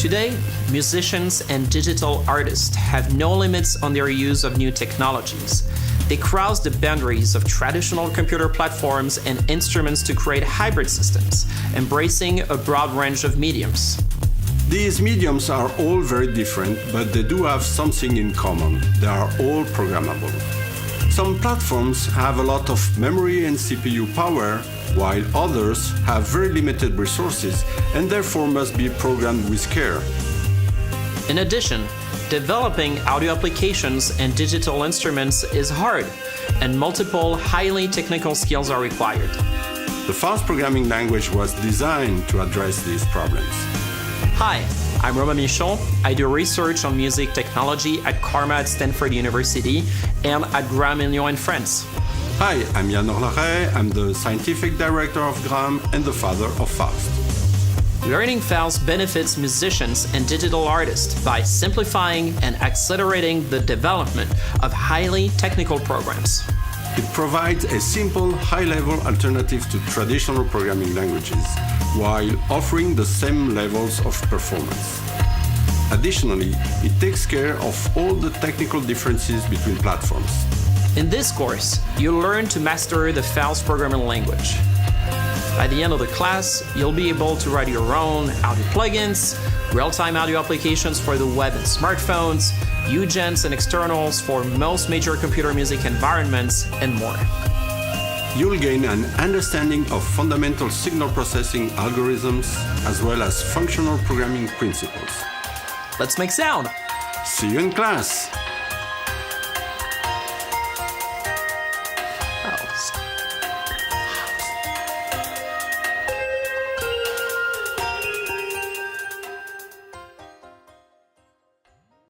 Today, musicians and digital artists have no limits on their use of new technologies. They cross the boundaries of traditional computer platforms and instruments to create hybrid systems, embracing a broad range of mediums. These mediums are all very different, but they do have something in common. They are all programmable. Some platforms have a lot of memory and CPU power, while others have very limited resources and therefore must be programmed with care. In addition, developing audio applications and digital instruments is hard, and multiple highly technical skills are required. The Faust programming language was designed to address these problems. Hi, I'm Romain Michon. I do research on music technology at Karma at Stanford University and at Graham & Lyon in France. Hi, I'm Yann Orlaret. I'm the scientific director of Graham and the father of Faust. Learning Faust benefits musicians and digital artists by simplifying and accelerating the development of highly technical programs. It provides a simple, high-level alternative to traditional programming languages, while offering the same levels of performance. Additionally, it takes care of all the technical differences between platforms. In this course, you'll learn to master the Faust programming language. By the end of the class, you'll be able to write your own audio plugins, real-time audio applications for the web and smartphones, UGents and externals for most major computer music environments, and more. You'll gain an understanding of fundamental signal processing algorithms as well as functional programming principles. Let's make sound! See you in class!